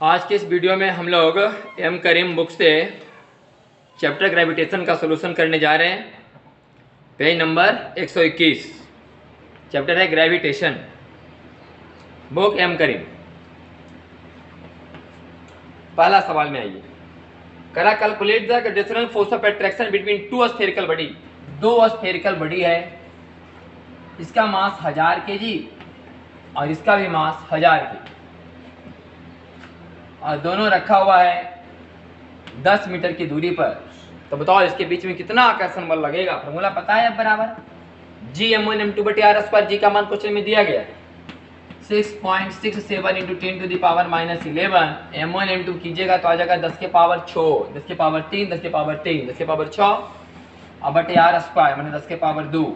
आज के इस वीडियो में हम लोग एम करीम बुक से चैप्टर ग्रेविटेशन का सलूशन करने जा रहे हैं। पेज नंबर 121, चैप्टर है ग्रेविटेशन, बुक एम करीम। पहला सवाल में आइए, करा calculate the gravitational force of attraction between two spherical body. दो स्फेरिकल बॉडी है, इसका मास 1000 kg और इसका भी मास 1000 kg, और दोनों रखा हुआ है 10 मीटर की दूरी पर। तो बताओ इसके बीच में कितना आकर्षण बल लगेगा। फॉर्मूला पता है, अब बराबर Gm1m2/r²। जी का मान क्वेश्चन में दिया गया है 6.67 × 10⁻11। m1 m2 कीजिएगा तो आ जाएगा 10 के पावर 6, 10 के पावर 3, 10 के पावर 3, 10 के पावर 6 और बटे r² मैंने 10 के पावर 2।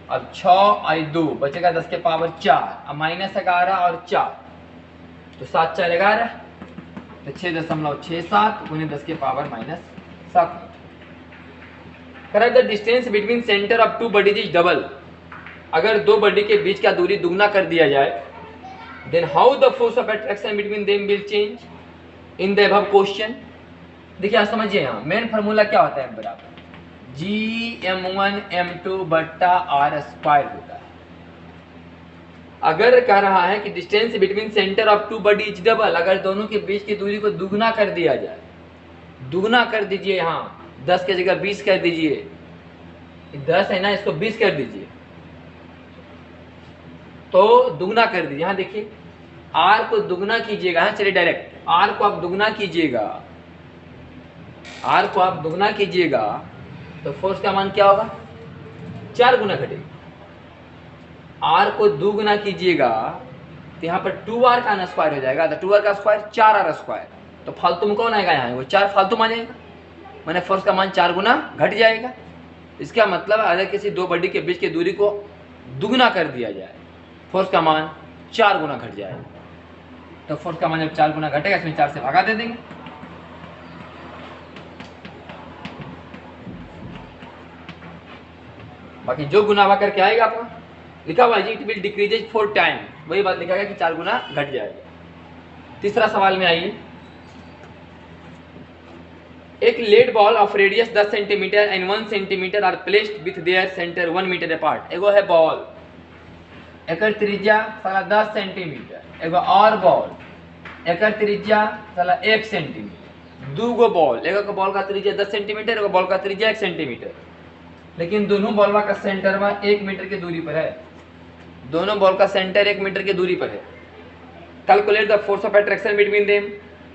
अब 6 और 2 बचेगा 10 के पावर 4, अब -11 और 4 तो 7 4 11, तो 6.67 गुने 10 के power -7। Correct the distance between centre of two bodies is double. अगर दो बॉडी के बीच का दूरी दुगना कर दिया जाए, then how the force of attraction between them will change in the above question. देखिए आप समझिए, यहाँ मेन फार्मूला क्या होता है, बराबर Gm1m2/r² होता है। अगर कह रहा है कि distance between centre of two body is double, अगर दोनों के बीच की दूरी को दुगना कर दिया जाए, दुगना कर दीजिए, यहाँ 10 की जगह 20 कर दीजिए, 10 है ना, इसको 20 कर दीजिए तो दुगना कर दीजिए। यहाँ देखिए r को दुगना कीजिएगा, हाँ चलिए डायरेक्ट r को आप दुगना कीजिएगा, r को आप दुगना कीजिएगा तो फोर्स का मान क्या होगा, 4 गुना घटेगा। r को दुगुना कीजिएगा तो यहाँ पर 2r का स्क्वायर हो जाएगा, तो 2r का स्क्वायर 4r², तो फालतू में कौन आएगा, यहाँ वो 4 फालतू में आ जाएगा, मैंने फोर्स का मान 4 गुना घट जाएगा। इसका मतलब अगर किसी दो बॉडी के बीच की दूरी को दुगना कर दिया जाए, फोर्स का मान 4 गुना घट जाएगा। तो फोर्स का मान जब 4 गुना घटेगा, इसमें 4 से भागा दे देंगे। बाकी जो गुना भाग क्या आएगा आपका लिखा हुआ है, इट विल डिक्रीजेज 4 टाइम, वही बात लिखा गया कि 4 गुना घट जाएगा। तीसरा सवाल में आइए, एक lead ball of radius 10 centimetre and 1 centimetre are placed with their centre 1 metre apart. एगो है बॉल, एकर त्रिज्या साला 10 सेंटीमीटर, एगो और बॉल एकर त्रिज्या साला 1 सेंटीमीटर। दूगो बॉल, एगो बॉल का त्रिज्या 10 सेंटीमीटर, एगो बॉल का त्रिज्या 1 सेंटीमीटर, लेकिन दोनों बॉल का सेंटर 1 मीटर की दूरी पर है। दोनों बॉल का सेंटर 1 मीटर की दूरी पर है। Calculate the force of attraction between them.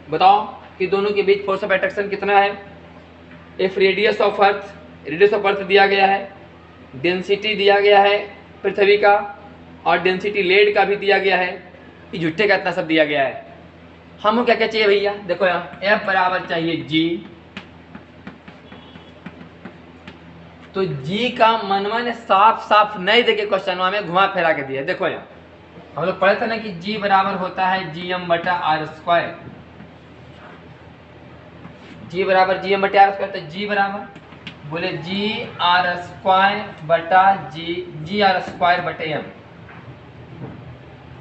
बताओ कि दोनों के बीच फोर्स ऑफ अट्रैक्शन कितना है। इफ रेडियस ऑफ अर्थ दिया गया है, डेंसिटी दिया गया है पृथ्वी का, और डेंसिटी लेड का भी दिया गया है, कि झुट्टे का इतना सब दिया गया है। हमको क्या क्या चाहिए भैया, देखो यहाँ F बराबर चाहिए G, तो G का मनवा ने साफ साफ नहीं देके क्वेश्चन में घुमा फिरा के दिया। देखो यहाँ हम लोग पढ़े थे ना कि G बराबर होता है Gm/r²। G बराबर Gm/r², तो G बराबर बोले Gr²/m।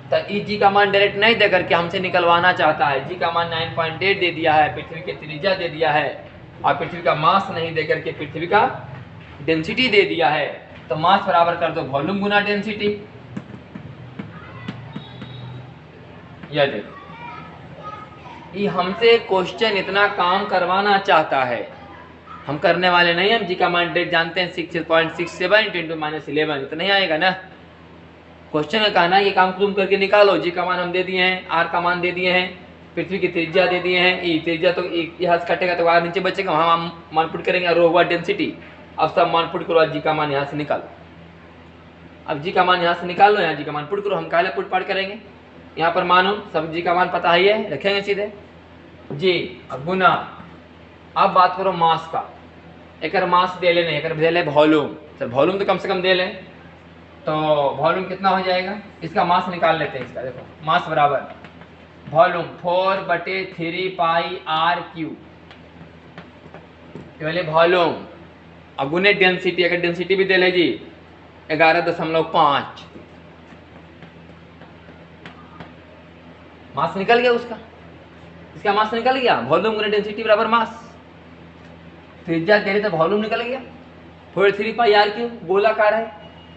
तो इस G का मान डायरेक्ट नहीं दे करके हमसे निकलवाना चाहता है। G का मान 9.8 दे दिया है, पृथ्वी की त्रिज्या दे दिया है, और पृथ्वी का मास नहीं दे करके पृथ्वी का डेंसिटी दे दिया है। तो मास बराबर कर दो वॉल्यूम गुना डेंसिटी। यह देखो, ये हमसे क्वेश्चन इतना काम करवाना चाहता है, हम करने वाले नहीं। हम जी का मान डायरेक्ट जानते हैं 6.67 × 10⁻11, इतना ही आएगा ना। क्वेश्चन का कहना है ये काम तुम करके निकालो। जी का मान हम दे दिए हैं, आर का मान दे दिए हैं, पृथ्वी की त्रिज्या दे दिए हैं, ई त्रिज्या तो यहाँ से कटेगा तो नीचे बचेगा, वहाँ हम मान पुट करेंगे, रो हुआ डेंसिटी। अब सब मान पुट करो, जी का मान यहाँ से निकालो। अब जी का मान यहाँ से निकाल लो, यहाँ जी का मान पुट करो। हम काले पुट पाट करेंगे, यहाँ पर मानो सब जी का मान पता ही है, रखेंगे सीधे जी। अब गुना, अब बात करो मास का। एक मास दे लेने, एक दे ले वॉल्यूम। सर वॉल्यूम तो कम से कम दे लें, तो वॉल्यूम कितना हो जाएगा, इसका मास निकाल लेते हैं। इसका देखो मास बराबर वॉल्यूम 4/3πr³, वॉल्यूम। अब गुने डेंसिटी, अगर डेंसिटी भी दे ले जी 11.5, मास निकल गया उसका। इसका मास निकल गया, वॉल्यूम गुना डेंसिटी बराबर मास, त्रिज्या दे रहे तो वॉल्यूम निकल गया, 4 पाई आर क्यूब गोलाकार है,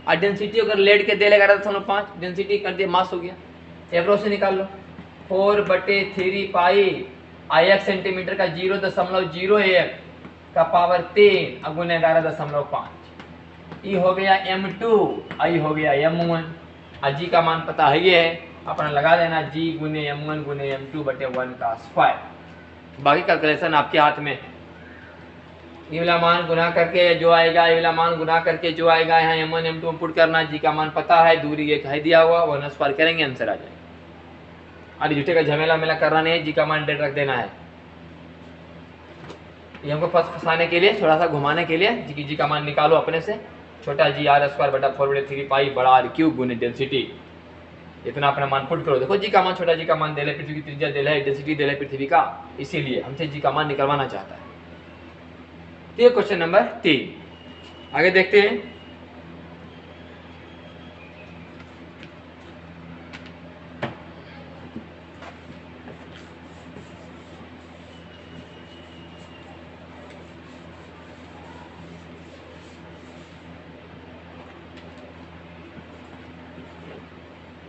और डेंसिटी अगर लेड के दे लेगा 11.5 डेंसिटी कर दिया, मास हो गया। एवरो से निकाल लो 4/3 पाई आयक सेंटीमीटर का 0.01 का पावर 3 अगुन 11.5, ई हो गया m2, आई हो गया m1, और जी का मान पता है ये है, अपना लगा देना g गुने m1 गुने m2 बटे 1 का स्क्वायर। बाकी कैलकुलेशन आपके हाथ में, ये वाला मान गुना करके जो आएगा, ये वाला मान गुना करके जो आएगा, यहाँ m1 m2 इनपुट करना, जी का मान पता है, दूरी एक है दिया हुआ, 1 स्क्वायर करेंगे आंसर आ जाएगा। अरे झूठे का झमेला मेला करना नहीं है, जी का मान डेट रख देना है। ये हमको फंसाने के लिए, थोड़ा सा घुमाने के लिए, जी का मान निकालो अपने से, छोटा जी r स्क्वायर बटा 4/3 पाई बड़ा r क्यूब गुने डेंसिटी, इतना अपना मान पुट करो। देखो जी का मान, छोटा जी का मान दे ले, पृथ्वी की त्रिज्या दे ले, डेंसिटी दे ले पृथ्वी का, इसीलिए हमसे जी का मान निकलवाना चाहता है। तो ये क्वेश्चन नंबर 3। आगे देखते हैं।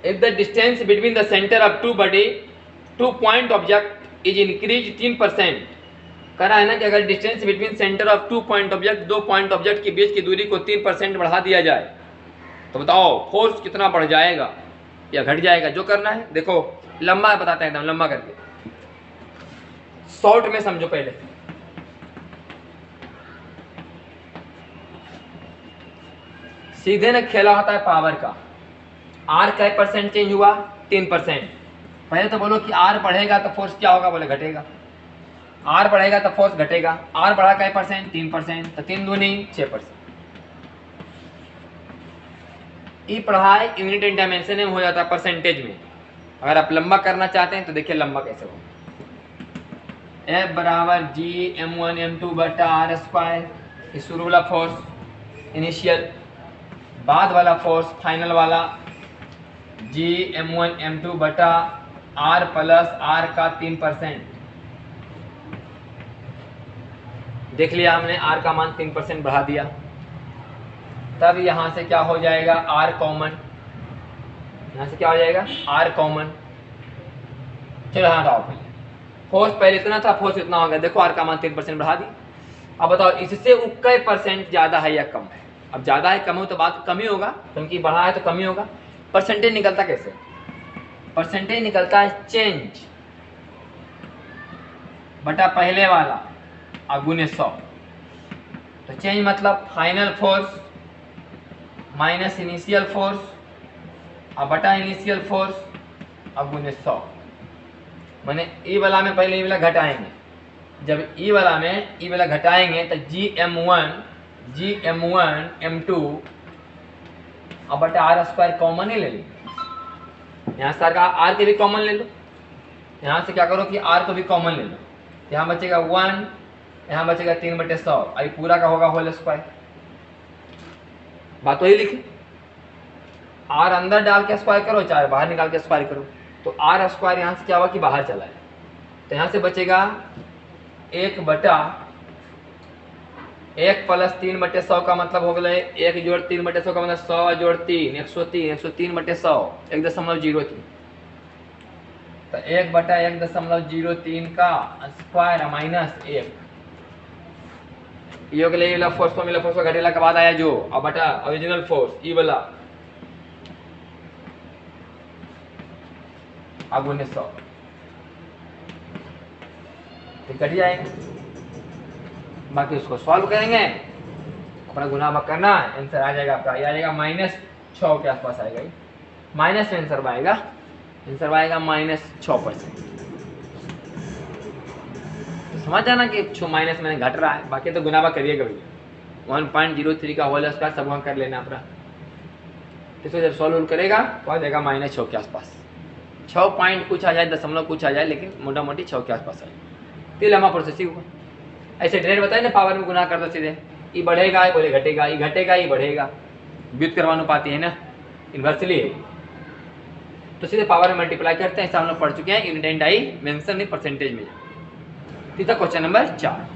If the distance between the center of two point object is increased 3%, कह रहा है ना कि अगर distance between centre of 2 point object, 2 point object के बीच की दूरी को 3% बढ़ा दिया जाए, तो बताओ फोर्स कितना बढ़ जाएगा या घट जाएगा। जो करना है देखो, लंबा बताते हैं, एकदम लंबा करके, शॉर्ट में समझो। पहले सीधे ना खेला होता है पावर का, आर का परसेंट चेंज हुआ 3%। पहले तो बोलो कि आर बढ़ेगा तो फोर्स क्या होगा, बोले घटेगा। आर बढ़ेगा तो फोर्स घटेगा। आर बढ़ा का परसेंट 3%, तो 3 दूनी 6%। ई पढ़ाई यूनिट एंड डायमेंशन में हो जाता है परसेंटेज में। अगर आप लंबा करना चाहते हैं तो देखिए लंबा कैसे हो। F बराबर जी m1 m2 बटा आर स्क्वायर, शुरू वाला फोर्स इनिशियल, बाद वाला फोर्स फाइनल वाला जी m1 m2 बटा आर प्लस आर का 3%। देख लिया हमने, आर का मान 3% बढ़ा दिया। तब यहाँ से क्या हो जाएगा, आर कॉमन, यहाँ से क्या हो जाएगा, आर कॉमन। चलो हाँ बताओ, पहले फोर्स पहले इतना था, फोर्स इतना हो गया। देखो आर का मान 3% बढ़ा दी। अब बताओ इससे उक्का परसेंट ज्यादा है या कम है। अब ज्यादा है कम हो तो बात कम ही होगा, क्योंकि बढ़ा है तो कम ही होगा। परसेंटेज निकलता कैसे, परसेंटेज निकलता है चेंज बटा पहले वाला अगुने 100। तो चेंज मतलब final force minus initial force और बटा इनिशियल फोर्स अगुने 100। माने ई वाला में पहले ई वाला घटाएंगे, जब ई वाला में ई वाला घटाएंगे तो जी m1 m2 और बटा आर स्क्वायर कॉमन ही ले लो। यहाँ से आर के भी कॉमन ले लो, यहाँ से क्या करो कि आर को भी कॉमन ले लो। यहाँ बचेगा 1, यहाँ बचेगा 3/100, आई पूरा का होगा होल स्क्वायर। बात वही लिखी, आर अंदर डाल के स्क्वायर करो, चाहे बाहर निकाल के स्क्वायर करो। तो आर स्क्वायर यहाँ से क्या हुआ कि बाहर चला है, तो यहाँ से बचेगा 1 प्लस 3/100 का मतलब हो गया 1 जोड़ 3/100 का मतलब 100 जोड़ 3 103, 103/100 1.03। तो 1/1.03 का स्क्वायर माइनस 1, ये हो गया फोर्स को मिला, फोर्स को घटेला के बाद आया जो, अब बटा ओरिजिनल फोर्स ई वाला अब 1900 घट जाएगा। बाकी उसको सॉल्व करेंगे, अपना गुना भाग करना, आंसर आ जाएगा आपका, आ जाएगा -6 के आसपास आएगा। माइनस में आंसर आएगा, -6%। तो समझ जाना कि माइनस में घट रहा है, बाकी तो गुना भाग करिएगा भैया। 1.03 का होल स्क्वायर सब वहाँ कर लेना अपना। इसको जब सॉल्व करेगा तो आ जाएगा -6 के आसपास। 6 पॉइंट कुछ आ जाए, दशमलव कुछ आ जाए, लेकिन मोटा मोटी 6 के आसपास आए। तो लंबा प्रोसेस ही होगा। ऐसे डायरेक्ट बताए ना, पावर में गुना कर दो सीधे, ई बढ़ेगा ई बोले घटेगा, ई घटेगा ई बढ़ेगा, व्युत्क्रमानुपाती है ना, इन्वर्सली है। तो सीधे पावर में मल्टीप्लाई करते हैं, ऐसा हम लोग पढ़ चुके हैं यूनिट एंड डायमेंशन में परसेंटेज में। ठीक है, क्वेश्चन नंबर 4।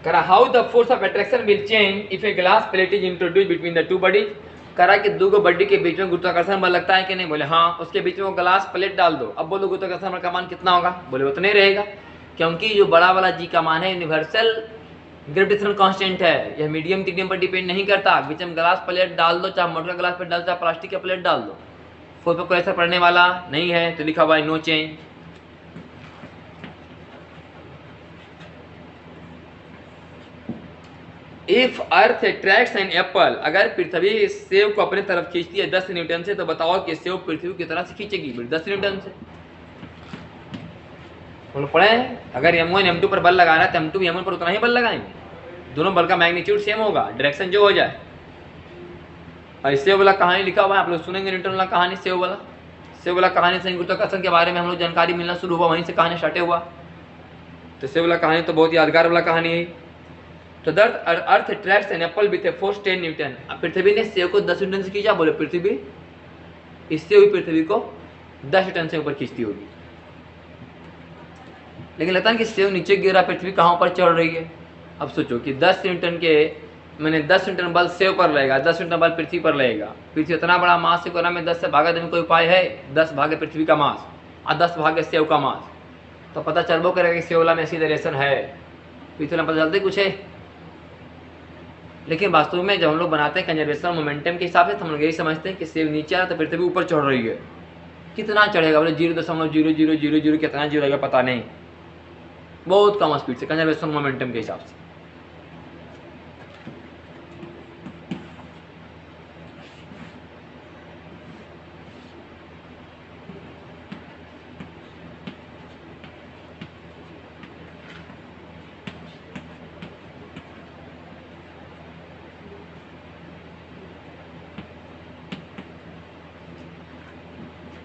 करा how the force of attraction will change if a glass plate is introduce between the two bodies. करा कि दो बॉडी के बीच में गुरुत्वाकर्षण बल लगता है कि नहीं, बोले हाँ। उसके बीच में वो ग्लास प्लेट डाल दो, अब बोलो गुरुत्वाकर्षण बल का मान कितना होगा, बोले उतना ही रहेगा, क्योंकि जो बड़ा वाला जी का मान है यूनिवर्सल ग्रेविटेशनल कांस्टेंट है, यह मीडियम टीडियम पर डिपेंड नहीं करता। बीच में ग्लास प्लेट डाल दो, चाहे मोटर का ग्लास प्लेट डाल दो, चाहे प्लास्टिक का प्लेट डाल दो, फोर्स पर कोई असर पड़ने वाला नहीं है, तो लिखा हुआ है no change. If earth attracts an apple, अगर पृथ्वी सेब को अपने तरफ खींचती है 10 न्यूटन से, तो बताओ कि सेब पृथ्वी की तरह से खींचेगी, 10 न्यूटन से। हम पढ़े हैं, अगर M1 M2 पर बल लगाना है तो M2 भी M1 पर उतना ही बल लगाएंगे, दोनों बल का मैग्नीट्यूड सेम होगा, डायरेक्शन जो हो जाए। और सेब वाला कहानी लिखा हुआ है, आप लोग सुनेंगे न्यूटन वाला कहानी, सेब वाला कहानी से गुरुत्वाकर्षण के बारे में हम लोग जानकारी मिलना शुरू हुआ, वहीं से कहानी स्टार्ट हुआ। तो सेब वाला कहानी तो बहुत यादगार वाला कहानी है। तो earth attracts an apple with a force 10 newton. पृथ्वी ने सेब को 10 न्यूटन से खींचा, बोले पृथ्वी इससे हुई पृथ्वी को 10 न्यूटन से ऊपर खींचती होगी। लेकिन लगता है कि सेब नीचे गिरा, पृथ्वी कहाँ ऊपर चढ़ रही है। अब सोचो कि 10 न्यूटन के मैंने 10 न्यूटन बल सेब पर लगेगा, 10 न्यूटन बल पृथ्वी पर लगेगा। पृथ्वी इतना बड़ा मास है, कोना में 10 से भागा देने में कोई उपाय है? 10 भागे पृथ्वी का मास और 10 भागे सेब का मास, तो पता चलबो करेगा कि सेब वाला में ऐसी रिलेशन है। पृथ्वी में पता चलते कुछ है, लेकिन वास्तव में जब हम लोग बनाते हैं कंजर्वेशन मोमेंटम के हिसाब से, तो हम लोग यही समझते हैं कि सेब नीचे आ रहा तो पृथ्वी ऊपर चढ़ रही है। कितना चढ़ेगा, बोले 0.0000 कितना जीरो रहेगा पता नहीं, बहुत कम स्पीड से कंजर्वेशन मोमेंटम के हिसाब से।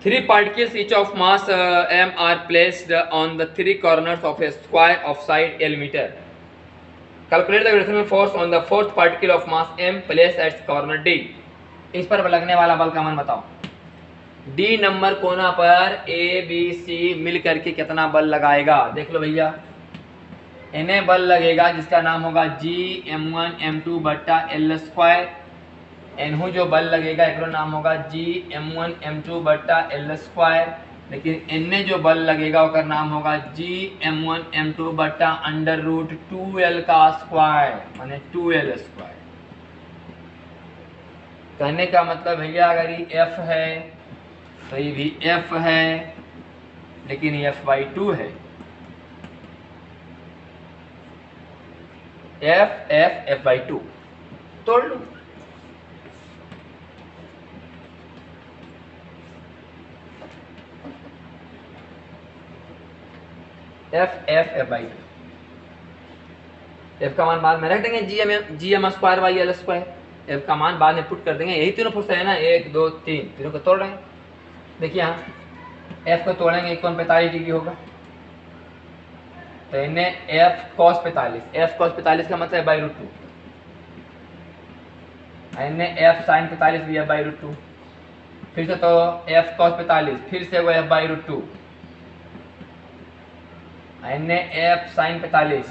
Three particles each of mass m are placed on the three corners of a square of side L meter. Calculate the gravitational force on the fourth particle of mass m placed at corner D. इस पर लगने वाला बल का मान बताओ। D number कोना पर A B C मिल करके कितना बल लगाएगा, देख लो भैया। इन्हें बल लगेगा जिसका नाम होगा G M1 M2 बट्टा L स्क्वायर। एनहू जो बल लगेगा एक नाम होगा G M1 M2 बट्टा L स्क्वायर। लेकिन इनने जो बल लगेगा उसका नाम होगा G M1 M2 बट्टा अंडर रूट 2L का स्क्वायर, माने 2L स्क्वायर। कहने का मतलब भैया अगर ये F है तो ये भी F है, लेकिन ये F/2 है। F/2 तोड़ लो। F/2 F का मान बाद में रख देंगे, G M square by L square. F का मान बाद में पुट कर देंगे। यही तीनों फोर्स है ना, 1 2 3, तीनों को तोड़ रहे हैं। देखिए यहाँ F को तोड़ेंगे, कोण 45 डिग्री होगा, तो इन्हें F cos 45, F cos 45 का मतलब बाई रूट 2, इन्हें F sin 45 भी है बाई रूट 2। फिर से तो F cos 45 फिर से वो F by root 2, F sin 45,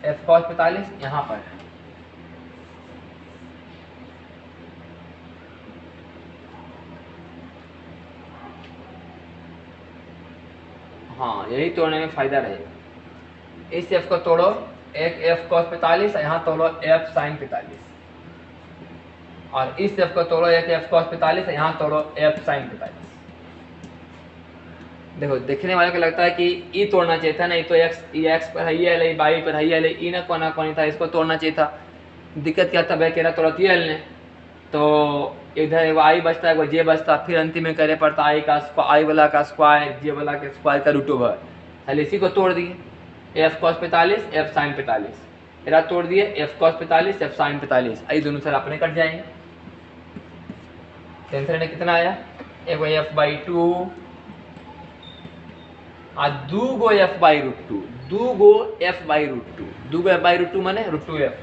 F cos 45 यहाँ पर। हाँ, यही तोड़ने में फायदा रहेगा। इस F को तोड़ो, एक F cos 45, यहाँ तोड़ो F sin 45, और इस F को तोड़ो, एक F cos 45, यहाँ तोड़ो F sin 45। देखो देखने वाले को लगता है कि ई तोड़ना चाहिए था, नहीं तो एक्स पर है एल, बाई पर है एल, ई ना कोना कोनी था, इसको तोड़ना चाहिए था। दिक्कत क्या था, कह रहा तोड़ा एल ने, तो इधर वो आई बचता है, वो जे बचता, फिर अंतिम में करे पड़ता आई वाला का स्क्वायर, जे वाला के स्क्वायर का रूट ओवर। पहले इसी को तोड़ दिए, F cos 45 F sin 45, मेरा तोड़ दिए F cos 45 F sin 45, आई दोनों सर अपने कट जाएंगे। आंसर ने कितना आया एक वो एफ बाई टू आ दू गो एफ बाई रूट टू, दू गो एफ बाई रूट टू, दू गो एफ बाई रूट टू माने रूट टू एफ,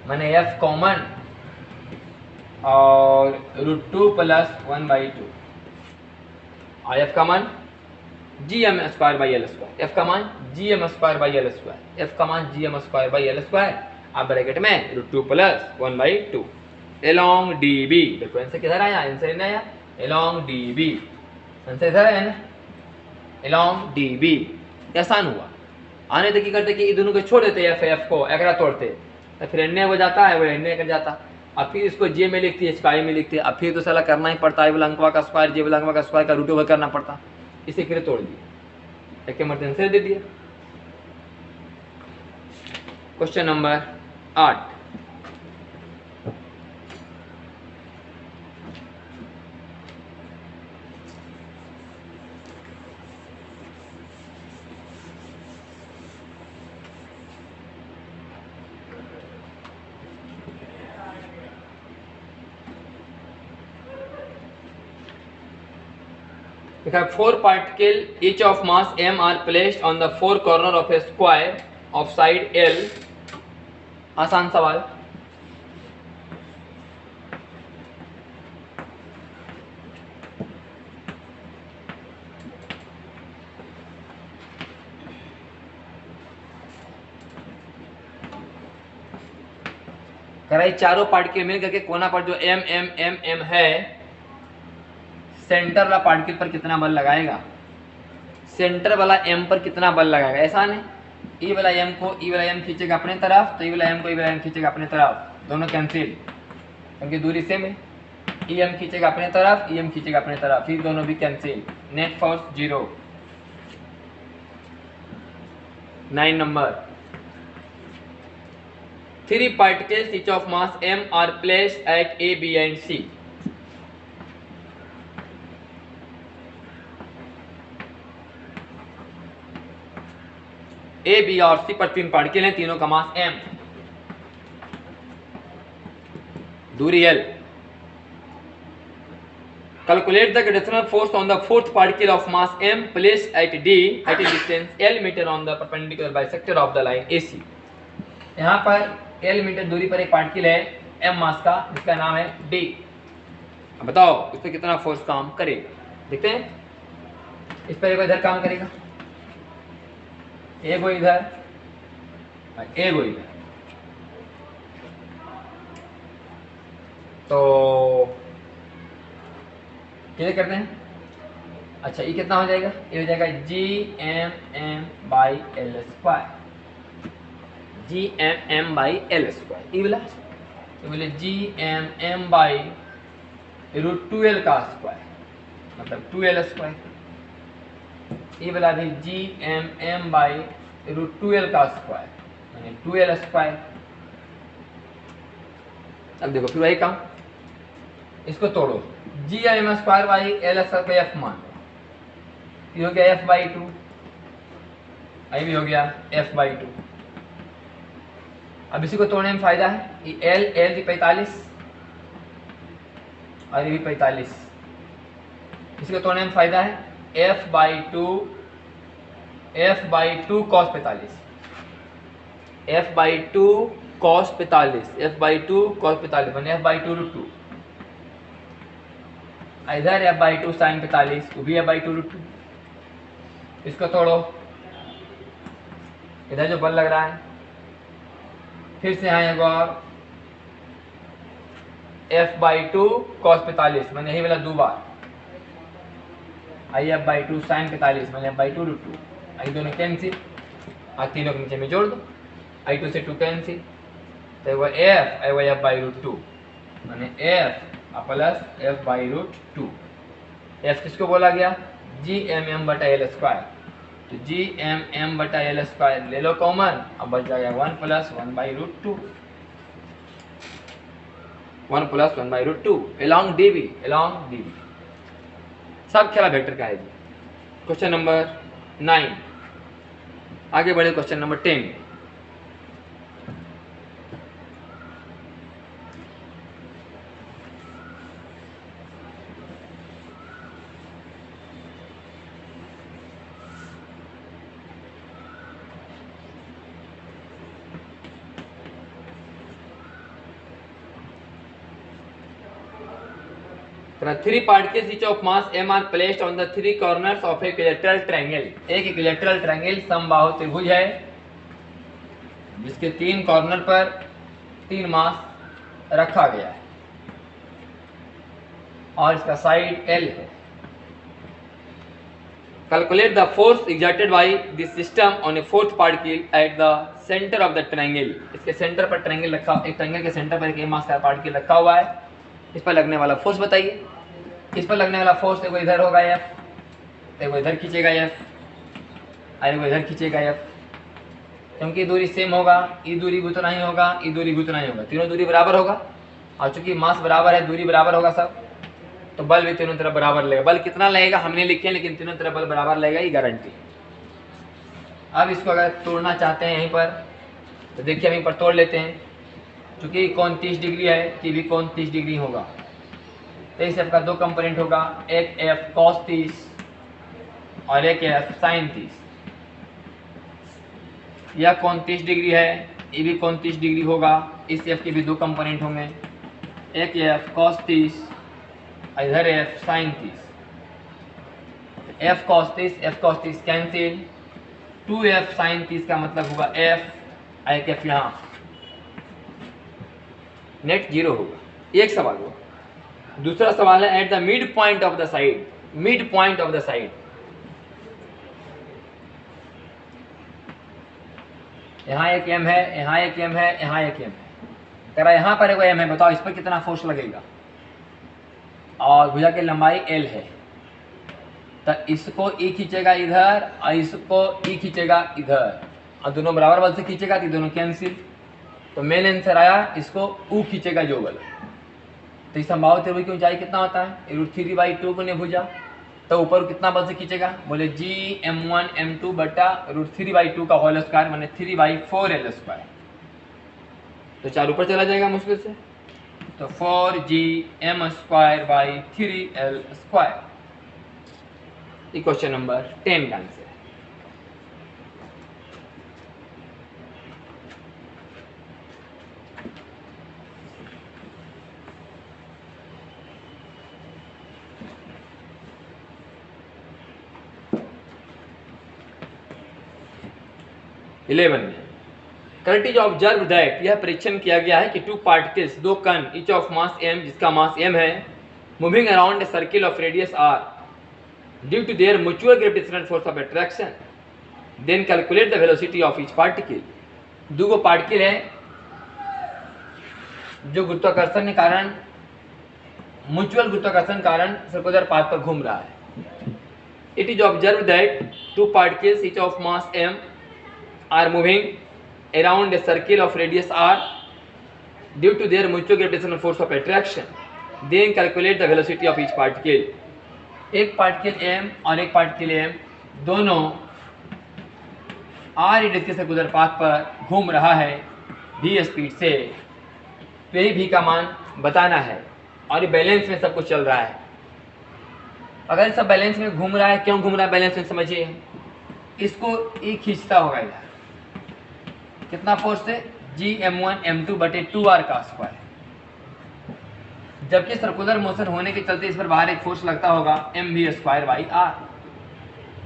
माने एफ कॉमन और root two plus one by two, और एफ का मान G M square by L square, F का मान G M square by L square, F का मान G M square by L square, आप ब्रैकेट में root two plus one by two along D B. देखो answer किधर आया, answer नहीं आया, एलॉन्ग डी बी, आंसर इधर आया ना, एलॉन्ग डी बी। आसान हुआ, आने तक की करते कि दोनों को छोड़ देते एफ को एकरा तोड़ते, तो फिर एन हो जाता है, वो एन कर जाता, अब फिर इसको जे में लिखती है, स्क्वायर में लिखती है, अब फिर तो साला करना ही पड़ता है, वाला अंकवा का स्क्वायर जे वाला अंकवा का स्क्वायर का रूट ओवर करना पड़ता, इसे फिर तोड़ दिया, एक इमरजेंसी दे दिया। Question number 8, We have four particles, each of mass m are placed on the four corner of a square of side L। आसान सवाल, कराई चारों पार्टिकल मिल करके कोना पर जो एम एम एम एम है, सेंटर वाला पार्टिकल पर कितना बल लगाएगा, सेंटर वाला एम पर कितना बल लगाएगा, ऐसा नहीं, ई वाला एम को ई वाला एम खींचेगा अपने तरफ, तो ई वाला एम को ई वाला एम खींचेगा अपने तरफ, दोनों कैंसिल क्योंकि दूरी सेम है, ई एम खींचेगा अपने तरफ, ई एम खींचेगा अपने तरफ, फिर दोनों भी cancel, net force 0। 9 number, 3 particles each of mass m are placed at A, B and C। A B और सी पर 3 पार्टिकल हैं, तीनों का मास m, दूरी l। Calculate the gravitational force on the fourth particle of mass m placed at D at a distance l metre on the perpendicular bisector of the line AC। यहाँ पर l metre दूरी पर एक particle है m मास का, जिसका नाम है D। अब बताओ इस पर कितना फोर्स काम करेगा, देखते हैं। इस पर एक इधर काम करेगा, एगो इधर, एगो इधर, तो क्लियर करते हैं। अच्छा ये कितना हो जाएगा, ये हो जाएगा G M M by L square, G M M by L square, ये बोले G M M by root 2l का स्क्वायर, मतलब 2l स्क्वायर, ये वाला भी G M M by root 2l का स्क्वायर, यानी 2l स्क्वायर। अब देखो फिर वही काम, इसको तोड़ो, G M square by L square F मान लो, ये हो गया एफ बाई 2, ये भी हो गया एफ बाई 2। अब इसी को तोड़ने में फायदा है, ये एल एल की 45 और ये भी 45, इसी को तोड़ने में फायदा है, F by 2 cos 45, F by 2 cos 45, F by 2 cos 45 बने एफ बाई 2 रूट 2, इधर एफ बाई 2 साइन 45, वो भी एफ बाई 2 रूट 2। इसको तोड़ो, इधर जो बल लग रहा है, फिर से यहाँ एक और एफ बाई 2 कॉस 45 मैंने यही वाला 2 बार, आई एफ बाई 2 साइन 45 मैंने एफ बाई 2 रूट 2, आई दोनों कैंसिल, आ तीनों के नीचे में जोड़ दो, आई 2 से 2 कैंसिल, तो वो एफ आई वो एफ बाई रूट 2 मैंने F plus F by root 2। F किसको बोला गया, जी एम एम बटा एल स्क्वायर, तो जी एम एम बटा एल स्क्वायर ले लो कॉमन, अब बच जाएगा 1 plus 1 by root 2, 1 plus 1 by root 2 along DB, along DB। सब खेला वेक्टर का है जी। क्वेश्चन नंबर 9, आगे बढ़े question number 10। Three particles each of mass m are placed on the three corners of equilateral triangle. एक इक्विलैटरल ट्रायंगल समबाहु त्रिभुज है जिसके तीन कॉर्नर पर तीन मास रखा गया है और इसका साइड L है। Calculate the force exerted by this system on A fourth particle at the centre of the triangle. इसके सेंटर पर ट्रायंगल रखा, एक ट्रायंगल के सेंटर पर एक मास का पार्टिकल रखा हुआ है। इस पर लगने वाला फोर्स बताइए। इस पर लगने वाला फोर्स देखो इधर होगा F, देखो इधर खींचेगा F, अरे वो इधर खींचेगा F, क्योंकि दूरी सेम होगा, ये दूरी भी उतना ही होगा, ये दूरी भी उतना ही होगा, तीनों दूरी बराबर होगा। और चूंकि मास बराबर है, दूरी बराबर होगा सब, तो बल भी तीनों तरफ बराबर लगेगा। बल कितना लगेगा हमने लिखे हैं, लेकिन तीनों तरफ बल बराबर लगेगा, ये गारंटी। अब इसको अगर तोड़ना चाहते हैं यहीं पर, तो देखिए हम यहीं पर तोड़ लेते हैं। चूंकि कोण 30 डिग्री है, कि भी कोण 30 डिग्री होगा, तो इस F का दो कंपोनेंट होगा, एक F cos 30 और एक F sin 30। यह कोण 30 डिग्री है, ये भी कोण 30 डिग्री होगा। इस F के भी दो कंपोनेंट होंगे, एक F cos 30 और इधर F sin 30। F cos 30 cancel, 2F sin 30 का मतलब होगा F, एक F यहाँ, नेट 0 होगा। एक सवाल हुआ। दूसरा सवाल है at the mid point of the side, mid point of the side, यहाँ एक M है, यहाँ एक M है, यहाँ एक M है, कह रहा यहाँ पर एक M है, बताओ इस पर कितना फोर्स लगेगा। और भुजा की लंबाई L है, तो इसको E खींचेगा इधर और इसको E खींचेगा इधर, और दोनों बराबर बल से खींचेगा तो दोनों कैंसिल। तो मेन आंसर आया, इसको U खींचेगा जो बल। तो इस संभावित त्रिभुज की ऊंचाई कितना होता है, √3/2 गुने भुजा, तो ऊपर कितना बल से खींचेगा, बोले Gm1 m2 बटा √3/2 का होल स्क्वायर, माने 3/4L²। तो 4 ऊपर चला जाएगा मुश्किल से, तो 4Gm²/3L²। क्वेश्चन नंबर 10 का आंसर है। करंट इज ऑब्जर्व दैट, यह परीक्षण किया गया है कि टू पार्टिकल्स, दो कण, इच ऑफ मास m, जिसका मास m है, moving around a circle of radius r due to their mutual gravitational force of attraction, then calculate the velocity of each particle. दो पार्टिकल है जो गुरुत्वाकर्षण के कारण, म्यूचुअल गुरुत्वाकर्षण कारण सर्कुलर पाथ पर घूम रहा है। It is observe that two particles each of mass m are moving around a circle of radius r due to their mutual gravitational force of attraction, then calculate the velocity of each particle। एक particle m और एक particle m दोनों r radius के circular path पर घूम रहा है v speed से, तो यही v का मान बताना है। और ये बैलेंस में सब कुछ चल रहा है। अगर सब बैलेंस में घूम रहा है, क्यों घूम रहा है बैलेंस में, समझिए। इसको e खींचता होगा इधर, कितना फोर्स है, Gm1 m2 बटे 2r का स्क्वायर, जबकि सर्कुलर मोशन होने के चलते इस पर बाहर एक फोर्स लगता होगा mv²/r।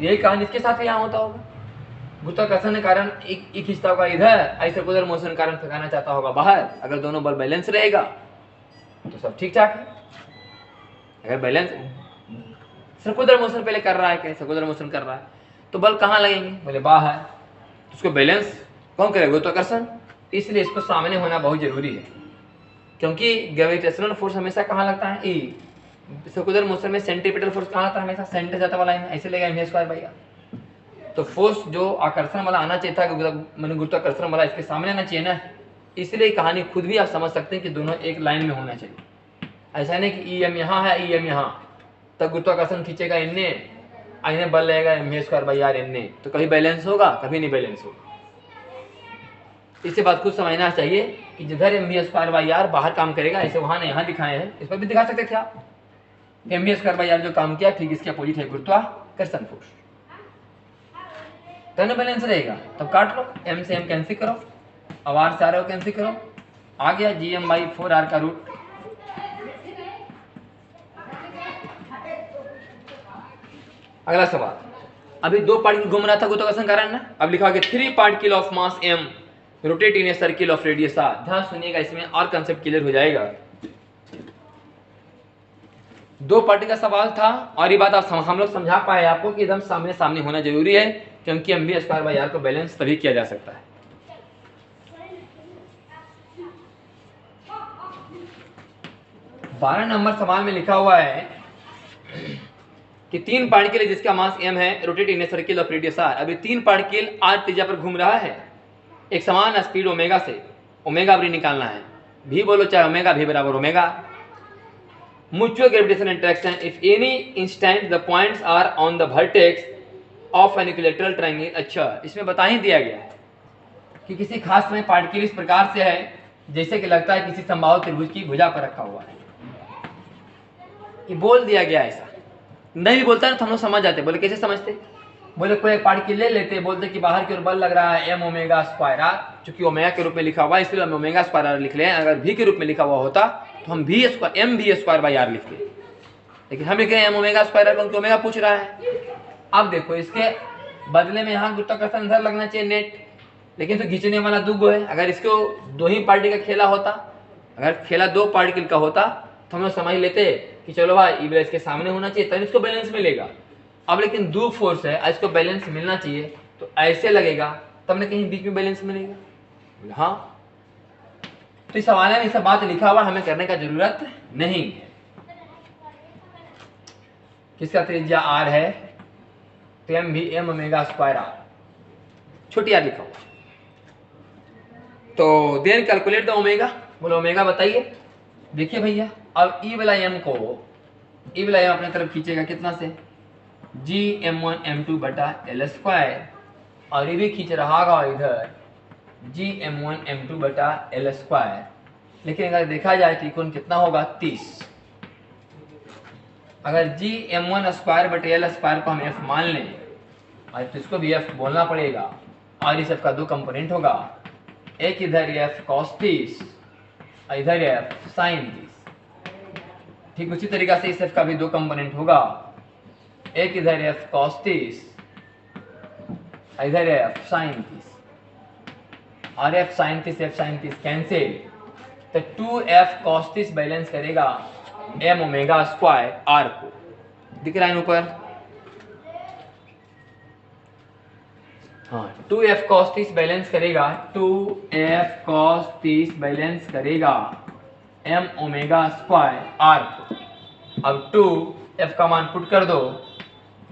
यही कहानी इसके साथ यहाँ होता होगा, गुरुत्वाकर्षण के कारण एक खींचता होगा इधर, ऐसे सर्कुलर मोशन के कारण फेंकाना चाहता होगा बाहर। अगर दोनों बल बैलेंस रहेगा तो सब ठीक ठाक है। अगर बैलेंस, सर्कुलर मोशन पहले कर रहा है, क्या सर्कुलर मोशन कर रहा है, तो बल कहाँ लगेंगे, बोले बाहर, तो उसको बैलेंस कौन करेगा, गुरुत्वाकर्षण। इसलिए इसको सामने होना बहुत जरूरी है, क्योंकि ग्रेविटेशनल फोर्स हमेशा कहाँ लगता है, ई। सर्कुलर मोशन में सेंट्रीपिटल फोर्स कहाँ आता है, हमेशा सेंटर जाता वाला है, ऐसे लेगा mv²/r। तो फोर्स जो आकर्षण वाला आना चाहिए था, मैंने गुरुत्वाकर्षण वाला इसके सामने आना चाहिए ना। इसलिए कहानी खुद भी आप समझ सकते हैं कि दोनों एक लाइन में होना चाहिए। ऐसा नहीं कि em यहाँ है, em यहाँ, तब गुरुत्वाकर्षण खींचेगा इनने, आइने बल लगेगा mv²/r इनने, तो कभी बैलेंस होगा, कभी नहीं बैलेंस होगा। इससे बात खुद समझना चाहिए कि जिधर mv²/r बाहर काम करेगा, ऐसे वहां नहीं, यहाँ दिखाए हैं, इस पर भी दिखा सकते थे आप। mv²/r जो काम किया, ठीक इसके अपोजिट है गुरुत्वाकर्षण फोर्स। तो बैलेंस रहेगा, तब काट लो, m से m कैंसिल करो, अब r से r को कैंसिल करो, आ गया Gm/4r का रूट। अगला सवाल, अभी दो पार्टिकल घूम रहा था गुरुत्वाकर्षण कारण ना, अब लिखा गया 3 particle of mass m rotate in A circle of radius r। ध्यान सुनिएगा, इसमें और कंसेप्ट क्लियर हो जाएगा। दो पार्टिकल का सवाल था और ये बात आप हम लोग समझा पाए आपको कि एकदम सामने सामने होना जरूरी है, क्योंकि mv² को बैलेंस तभी किया जा सकता है। बारह नंबर सवाल में लिखा हुआ है कि 3 पार्टिकल है जिसका मास m है, rotate in A circle of radius r। अभी 3 पार्टिकल r त्रिज्या पर घूम रहा है एक समान स्पीड ओमेगा से। ओमेगा भी निकालना है, v बोलो चाहे ओमेगा, v बराबर omega. Mutual gravitation interaction if any instant the points are on the vertex of an equilateral triangle. अच्छा, इसमें बता ही दिया गया है कि किसी खास समय पार्टिकल इस प्रकार से है जैसे कि लगता है किसी समबाहु त्रिभुज की भुजा पर रखा हुआ है। ये बोल दिया गया ऐसा, नहीं भी बोलता है तो हम लोग समझ जाते। बोले कैसे समझते? बोले कोई एक पार्टिकल ले लेते, बोलते कि बाहर की ओर बल लग रहा है m ओमेगा स्क्वायर r, चूंकि ओमेगा के रूप में लिखा हुआ है इसलिए हम ओमेगा स्क्वायर r लिख लें। अगर v के रूप में लिखा हुआ होता तो हम mv² लिखते, लेकिन हम लिख रहे हैं m ओमेगा स्क्वायर r क्योंकि ओमेगा पूछ रहा है। अब देखो, इसके बदले में यहाँ गुरुत्वाकर्षण इधर लगना चाहिए नेट, लेकिन तो खींचने वाला दो है। अगर इसको दो ही पार्टिकल का खेला होता, अगर खेला दो पार्टिकल का होता तो हम लोग समझ लेते कि चलो भाई ई इसके सामने होना चाहिए तब इसको बैलेंस मिलेगा। अब लेकिन दो फोर्स है, इसको बैलेंस मिलना चाहिए तो ऐसे लगेगा, तब ना कहीं बीच में बैलेंस मिलेगा। हाँ, तो इस सवाल में सब बात लिखा हुआ, हमें करने का जरूरत नहीं है। किसका त्रिज्या r है तो m भी m ओमेगा स्क्वायर r, छोटी r लिखा हुआ। तो देन कैलकुलेट द ओमेगा। बोलो ओमेगा बताइए। देखिए भैया, अब ई वाला m को ई वाला m अपने तरफ खींचेगा कितना से, जी m1 m2 बटा l स्क्वायर, और ये भी खींच रहा होगा इधर जी m1 m2 बटा l स्क्वायर। लेकिन अगर देखा जाए तो कोण कितना होगा 30। अगर जी m1 स्क्वायर बटे l स्क्वायर को हम f मान लें और तो इसको भी f बोलना पड़ेगा, और इस f का दो कंपोनेंट होगा, एक इधर f cos 30 और इधर f sin 30। ठीक उसी तरीका से इस f का भी दो कंपोनेंट होगा, एक इधर f cos 30 इधर f sin 30, और f sin 30 कैंसिल, तो 2f cos 30 बैलेंस करेगा m ओमेगा स्क्वायर r को। दिख रहा है ऊपर? हाँ, 2f cos 30 बैलेंस करेगा, 2f cos 30 बैलेंस करेगा m ओमेगा स्क्वायर r को। अब 2f का मान पुट कर दो,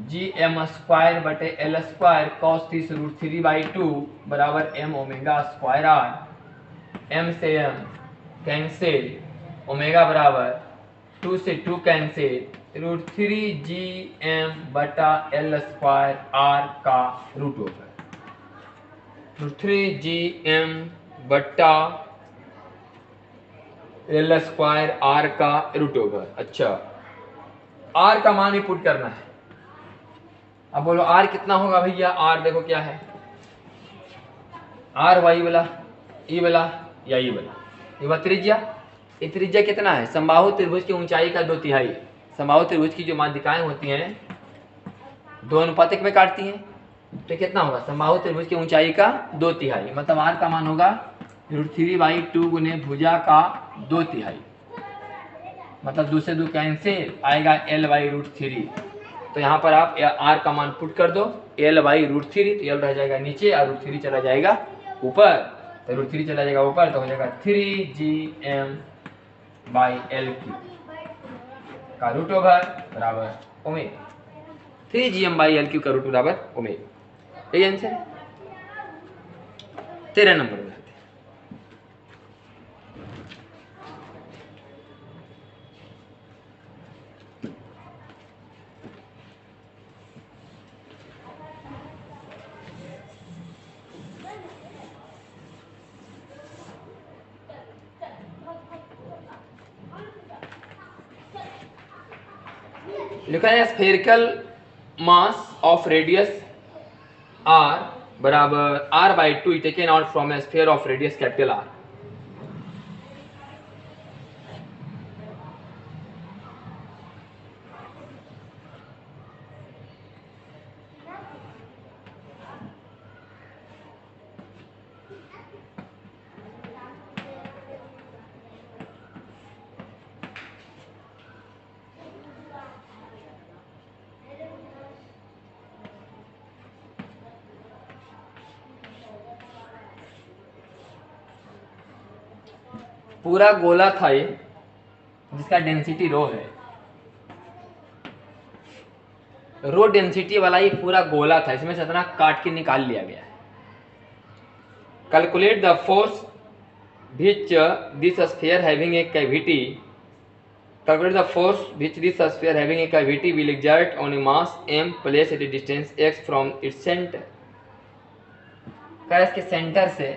जी m स्क्वायर बटे l स्क्वायर cos 30 √3/2 बराबर m omega square r। m से m कैंसिल, ओमेगा बराबर 2 से 2 कैंसिल, √3gm बटा l स्क्वायर r का रूट ओवर, √3gm बटा l स्क्वायर r का रूट ओवर। अच्छा, r का मान भी पुट करना है। अब बोलो r कितना होगा भैया? r देखो क्या है, r y वाला, ई वाला या ई वाला, ये त्रिज्या। ये त्रिज्या कितना है? समबाहु त्रिभुज की ऊंचाई का 2/3। समबाहु त्रिभुज की जो माध्यिकाएं होती हैं दो अनुपातिक में काटती हैं, तो कितना होगा? समबाहु त्रिभुज की ऊंचाई का 2/3, मतलब r का मान होगा √3/2 गुने भुजा का 2/3, मतलब 2 से 2 कैंसिल, आएगा l/√3। तो यहाँ पर आप r का मान पुट कर दो, l/√3, तो l रह जाएगा नीचे और √3 चला जाएगा ऊपर, तो √3 चला जाएगा ऊपर, तो हो जाएगा 3gm/l³ का रूट ओवर बराबर ओमेगा। 3gm/l³ का रूट बराबर ओमेगा। यही आंसर है। 13 नंबर में लिखा है spherical mass of radius r बराबर r/2 taken out from A sphere of radius capital R। पूरा गोला था ये, जिसका डेंसिटी रो है, रो डेंसिटी वाला ये पूरा गोला था, इसमें से इतना काट के निकाल लिया गया है। Calculate the force which this sphere having a cavity, calculate the force which this sphere having a cavity will exert on a mass m placed at a distance x from its center। इसके centre से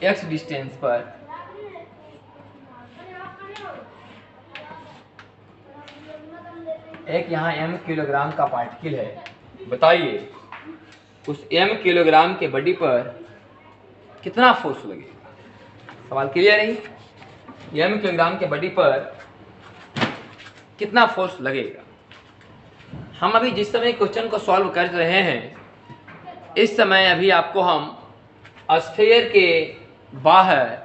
x distance पर एक यहाँ m kilogram का particle है, बताइए उस m kilogram के बॉडी पर कितना फोर्स लगेगा। सवाल क्लियर है? m किलोग्राम के बॉडी पर कितना फोर्स लगेगा। हम अभी जिस समय क्वेश्चन को सॉल्व कर रहे हैं, इस समय अभी आपको हम स्फीयर के बाहर,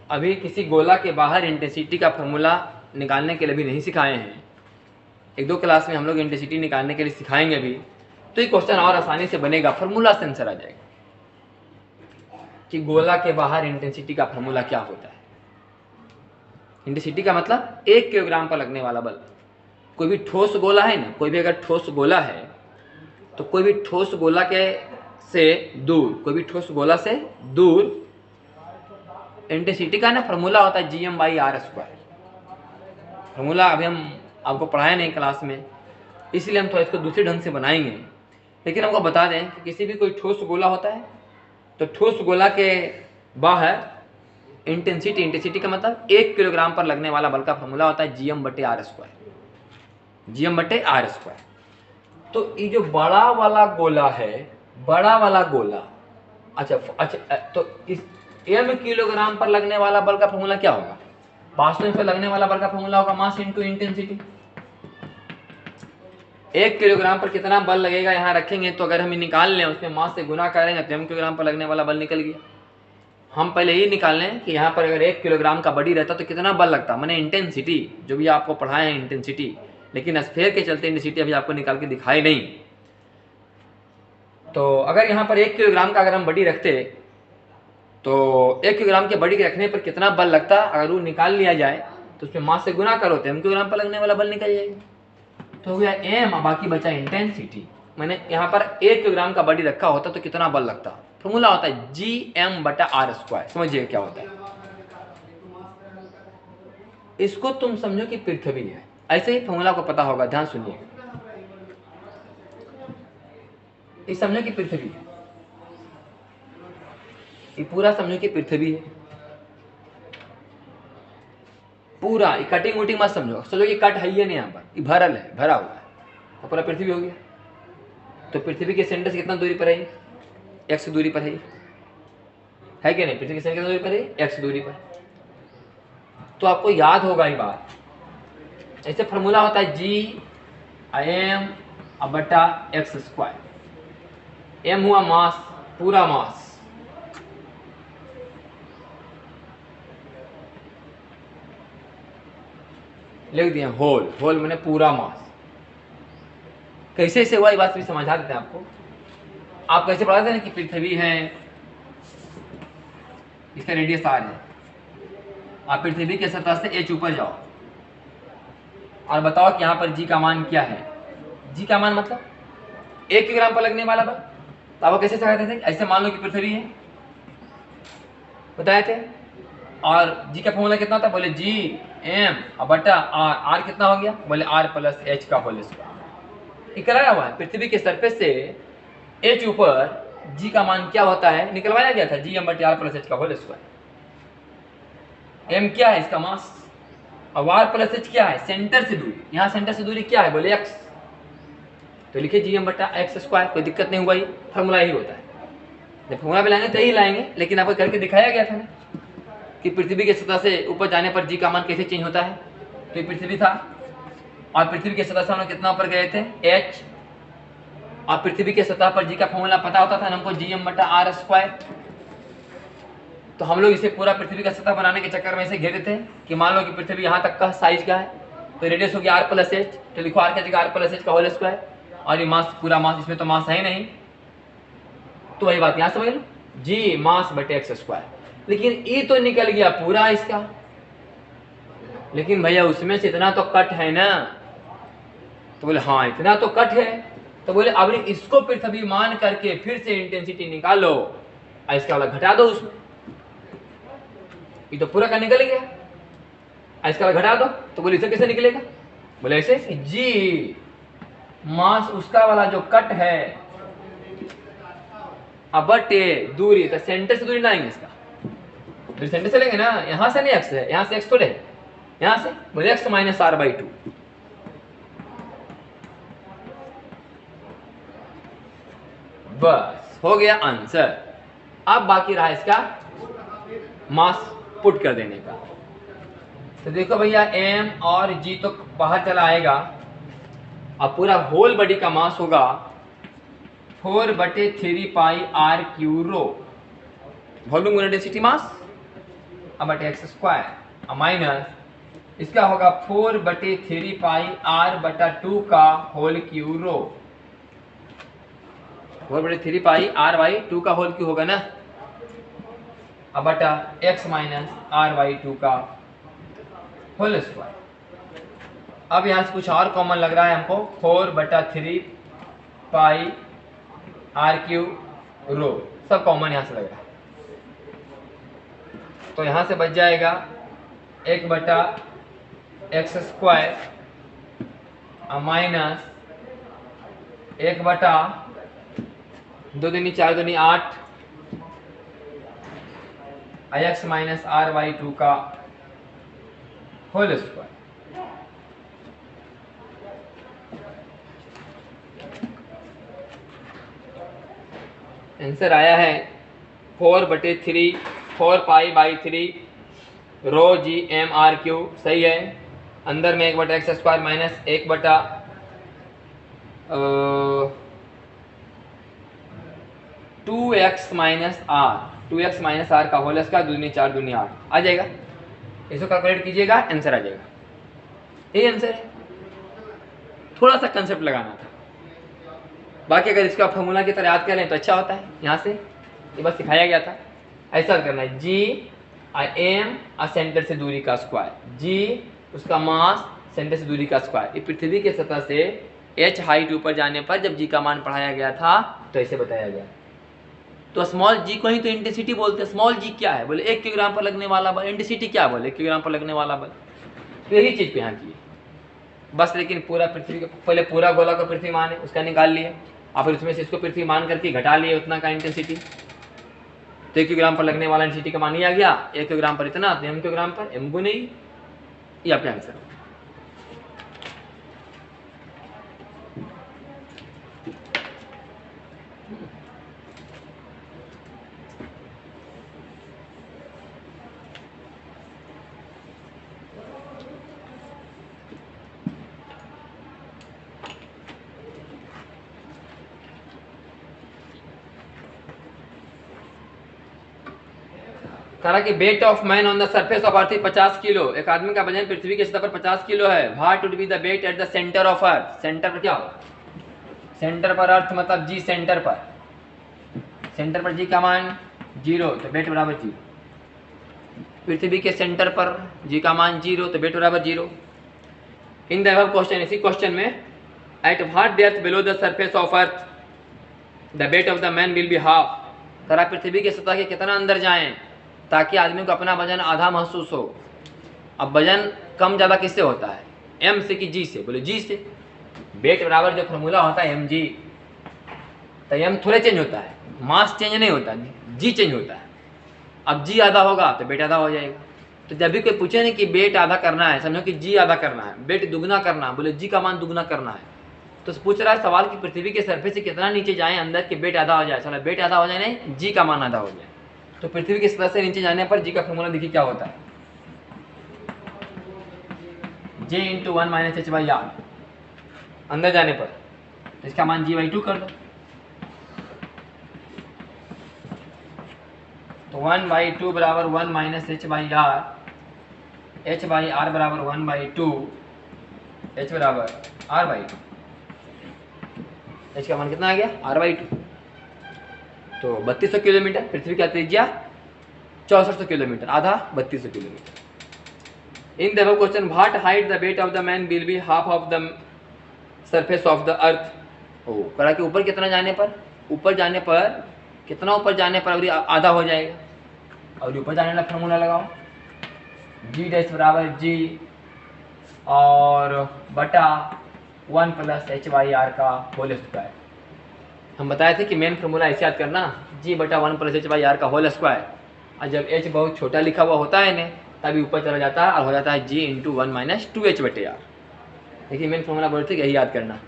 अभी किसी गोला के बाहर इंटेंसिटी का फॉर्मूला निकालने के लिए भी नहीं सिखाए हैं। एक दो क्लास में हम लोग इंटेंसिटी निकालने के लिए सिखाएंगे अभी, तो ये क्वेश्चन और आसानी से बनेगा, फॉर्मूला से आंसर आ जाएगा कि गोला के बाहर इंटेंसिटी का फॉर्मूला क्या होता है। इंटेंसिटी का मतलब 1 किलोग्राम पर लगने वाला बल। कोई भी ठोस गोला है ना, कोई भी अगर ठोस गोला है तो कोई भी ठोस गोला के से दूर, कोई भी ठोस गोला से दूर इंटेंसिटी का ना फॉर्मूला होता है Gm/r²। फॉर्मूला अभी हम आपको पढ़ाए नहीं क्लास में, इसलिए हम थोड़ा इसको दूसरे ढंग से बनाएंगे। लेकिन हमको बता दें कि किसी भी कोई ठोस गोला होता है तो ठोस गोला के बाहर इंटेंसिटी का मतलब 1 किलोग्राम पर लगने वाला बल का फॉर्मूला होता है Gm/r²। Gm/r²। तो ये जो बड़ा वाला गोला है, बड़ा वाला गोला, अच्छा, तो इस m किलोग्राम पर लगने वाला बल का फॉर्मूला क्या होगा? वास्तव में लगने वाला बल का फॉर्मूला होगा मास इंटू इंटेंसिटी। 1 किलोग्राम पर कितना बल लगेगा यहाँ रखेंगे, तो अगर हम निकाल लें, उसमें मास से गुना करेंगे तो m किलोग्राम पर लगने वाला बल निकल गया। हम पहले ये निकाल लें कि यहाँ पर अगर 1 किलोग्राम का बॉडी रहता तो कितना बल लगता, मैंने इंटेंसिटी जो भी आपको पढ़ाए हैं इंटेंसिटी, लेकिन स्फीयर के चलते इंटेंसिटी अभी आपको निकाल के दिखाई नहीं। तो अगर यहाँ पर 1 किलोग्राम का अगर हम बॉडी रखते तो 1 किलोग्राम के बॉडी के रखने पर कितना बल लगता, अगर वो निकाल लिया जाए तो उसमें मास से गुना करो तो m किलोग्राम पर लगने वाला बल निकल जाएगा। तो हो गया m, बाकी बचा इंटेंसिटी। मैंने यहाँ पर 1 किलोग्राम का बॉडी रखा होता तो कितना बल लगता, फॉर्मूला होता है Gm/r²। समझिए क्या होता है। इसको तुम समझो कि पृथ्वी है, ऐसे ही फॉर्मूला को पता होगा, ध्यान सुनिए। इस समझो कि पृथ्वी है, ये पूरा समझो कि पृथ्वी है पूरा। ये कटिंग वुटिंग मत समझो, समझो कि कट है ही नहीं, यहाँ पर ये भरल है, भरा हुआ है, तो पूरा पृथ्वी हो गया। तो पृथ्वी के सेंटर से कितना दूरी पर है? x दूरी पर है कि नहीं? पृथ्वी के सेंटर कितना दूरी पर है? x दूरी पर। तो आपको याद होगा ये बात, ऐसे फॉर्मूला होता है Gm/x²। m हुआ मास, पूरा मास, लिख दिया होल, होल मैंने पूरा मास। कैसे से हुआ ये बात भी समझा देते हैं आपको। आप कैसे पढ़ाते हैं कि पृथ्वी है, इसका रेडियस r है, आप पृथ्वी के सतह से h ऊपर जाओ और बताओ कि यहाँ पर g का मान क्या है। g का मान मतलब 1 किलोग्राम पर लगने वाला बल। तो आप कैसे सिखाते थे? ऐसे मान लो कि पृथ्वी है, बताए थे, और g का फॉर्मूला कितना था? बोले Gm/r। r कितना हो गया? बोले r+h का होल स्क्वायर। कराया हुआ है पृथ्वी के सरफेस से h ऊपर g का मान क्या होता है निकलवाया गया था, Gm/r+h का होल स्क्वायर। m क्या है? इसका मास। अब r+h क्या है? सेंटर से दूरी। यहाँ सेंटर से दूरी क्या है? बोले x, तो लिखिए Gm/x²। कोई दिक्कत नहीं हुआ, ये फॉर्मूला ही होता है। जब फॉर्मूला पे लाएंगे तो यही लाएंगे, लेकिन आपको करके दिखाया गया था ना कि पृथ्वी के सतह से ऊपर जाने पर g का मान कैसे चेंज होता है। तो ये पृथ्वी था और पृथ्वी के सतह से हम लोग कितना ऊपर गए थे? h। और पृथ्वी के सतह पर g का फॉर्मूला पता होता था हमको, Gm/r²। तो हम लोग इसे पूरा पृथ्वी का सतह बनाने के चक्कर में इसे घेरे थे कि मान लो कि पृथ्वी यहाँ तक का साइज का है, तो रेडियस हो गया r+h, तो लिखो r की जगह r+h का होल स्क्वायर। और ये मास, पूरा मास, इसमें तो मास है ही नहीं, तो वही बात यहाँ समझ लो, g मास/x²। लेकिन ई तो निकल गया पूरा इसका, लेकिन भैया उसमें से इतना तो कट है ना। तो बोले हाँ इतना तो कट है। तो बोले अब इसको पृथ्वी मान करके फिर से इंटेंसिटी निकालो और इसका वाला घटा दो उसमें। ये तो पूरा का निकल गया, इसका वाला घटा दो। तो बोले इसे कैसे निकलेगा? बोले ऐसे जी मास उसका वाला जो कट है अब बटे दूरी, तो सेंटर से दूरी लाएंगे इसका, दूरी सेंटर से लेंगे ना, यहां से नहीं एक्स है, यहां से एक्स थोड़े, यहां से बोले एक्स माइनस आर बाई 2। बस हो गया आंसर। अब बाकी रहा इसका मास पुट कर देने का। तो देखो भैया m और g तो बाहर चला आएगा। अब पूरा होल बॉडी का मास होगा 4/3 pi r Q rho, volume गुना डेंसिटी मास, अब बटे एक्स स्क्वायर माइनस इसका होगा 4/3 पाई r बटा 2 का whole cube rho, 4/3 pi r by 2 का होल क्यू होगा ना, अब बटा x माइनस r बाई 2 का होल स्क्वायर। अब यहाँ से कुछ और कॉमन लग रहा है हमको, 4/3 पाई r क्यू रो, सब कॉमन यहाँ से लग रहा है। तो यहाँ से बच जाएगा 1/x स्क्वायर माइनस 1/2 दूनी 4 दूनी 8 x माइनस r बाई 2 का होल स्क्वायर। आंसर आया है 4/3 4 pi by 3 rho G M R cube, सही है। अंदर में 1/x square minus 2x minus R, 2x minus R का होल स्क्वायर, दूनी 4 दूनी 8 आ जाएगा। इसको कैलकुलेट कीजिएगा, आंसर आ जाएगा। यही आंसर है, थोड़ा सा कंसेप्ट लगाना था। बाकी अगर इसका फॉर्मूला की तरह याद कर लें तो अच्छा होता है। यहाँ से ये बस सिखाया गया था, ऐसा करना है जी आई एम सेंटर से दूरी का स्क्वायर, जी उसका मास सेंटर से दूरी का स्क्वायर। ये पृथ्वी के सतह से h हाइट ऊपर जाने पर जब जी का मान पढ़ाया गया था तो ऐसे बताया गया। तो स्मॉल जी को ही तो इंटेंसिटी बोलते हैं। स्मॉल जी क्या है? बोले 1 किलोग्राम पर लगने वाला बल। इंटेंसिटी क्या बोले? 1 किलोग्राम पर लगने वाला बल। तो यही चीज पे यहाँ की बस। लेकिन पूरा पृथ्वी का पहले पूरा गोला को पृथ्वी मान है उसका निकाल लिए, और फिर उसमें से इसको पृथ्वी मान करके घटा लिए उतना का इंटेंसिटी। तो 1 किलोग्राम पर लगने वाला इंटेंसिटी का मान ही आ गया, 1 किलोग्राम पर इतना, तो m किलोग्राम पर m गुने ही, ये आपका आंसर। कहा कि weight of man on the surface of earth 50 kilo. एक आदमी का वजन पृथ्वी की सतह पर 50 किलो है। What would be the weight at the centre of earth? Centre पर क्या होगा? सेंटर पर अर्थ मतलब जी सेंटर पर, सेंटर पर जी का मान 0 तो वेट बराबर 0। पृथ्वी के सेंटर पर जी का मान 0 तो वेट बराबर 0। इन द अबव क्वेश्चन, इसी क्वेश्चन में, eight what depth below the surface of earth the weight of the man will be half. जरा पृथ्वी की सतह के कितना अंदर जाएं ताकि आदमी को अपना वजन आधा महसूस हो। अब वजन कम ज़्यादा किससे होता है? m से कि g से? बोले g से। वेट बराबर जो फॉर्मूला होता है mg, तो m थोड़े चेंज होता है, मास चेंज नहीं होता, g चेंज होता है। अब g आधा होगा तो वेट आधा हो जाएगा। तो जब भी कोई पूछे नहीं कि वेट आधा करना है, समझो कि g आधा करना है, वेट दुगना करना है, बोले g का मान दुगना करना है, तो पूछ रहा है सवाल कि पृथ्वी के सरफेस से कितना नीचे जाए अंदर कि वेट आधा हो जाए। चलो वेट आधा हो जाए नहीं, g का मान आधा हो जाए। तो पृथ्वी की सतह से नीचे जाने पर जी का फॉर्मूला देखिए क्या होता है, J × 1 - h/r। अंदर जाने पर इसका मान g/2 कर दो, तो 1/2 बराबर 1 - h/r, h/r बराबर 1/2, h बराबर r/2। h का मान कितना आ गया? r/2। तो 3200 किलोमीटर पृथ्वी का त्रिज्या 6400 किलोमीटर, आधा 3200 kilometre. In the above question what height the weight of the man will be half of the surface of the earth. ओ करा कि ऊपर कितना जाने पर, ऊपर जाने पर कितना, ऊपर जाने पर अभी आधा हो जाएगा। और ऊपर जाने वाला फार्मूला लगाओ, जी डैश बराबर जी और बटा 1 + h/r का होल स्क्वायर। हम बताए थे कि मेन फार्मूला ऐसे याद करना, जी बटा 1 + h/r का होल स्क्वायर। और जब h बहुत छोटा लिखा हुआ होता है ना तभी ऊपर चला जाता है और हो जाता है g × 1 - 2h/r। देखिए मेन फार्मूला बोलते यही याद करना।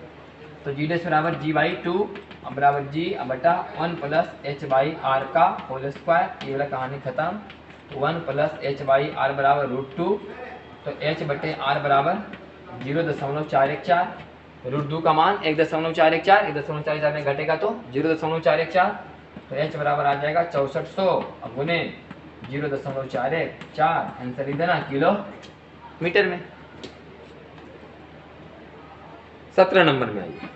तो जी डैश बराबर g/2 बराबर जी बटा 1 + h/r का होल स्क्वायर। ये वाला कहानी खत्म। 1 + h/r बराबर √2। तो h/r बराबर 0.414, √2 का मान 1.414, 1.414 में घटेगा तो 0.414। तो h बराबर आ जाएगा 6400 गुने 0.414। आंसर इधर ना किलोमीटर में। 17 नंबर में आइए।